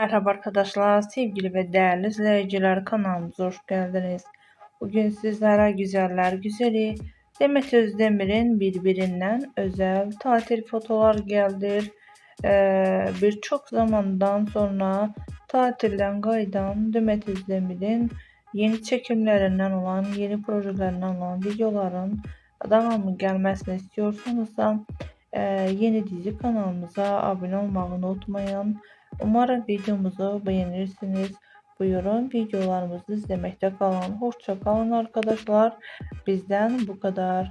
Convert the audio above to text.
Merhaba arkadaşlar, sevgili ve değerli izleyiciler, kanalımıza hoş geldiniz. Bugün sizlere güzeller güzeli Demet Özdemir'in birbirinden özel tatil fotoğraflar geldi. Birçok zamandan sonra tatilden qayıdan Demet Özdemir'in yeni çekimlerinden olan, yeni projelerinden olan videoların devamlı gelmesini istiyorsanız da yeni dizi kanalımıza abone olmayı unutmayın. Umarım videomuzu beğenirsiniz. Buyurun videolarımızı izlemekte kalın. Hoşça kalın arkadaşlar. Bizden bu kadar.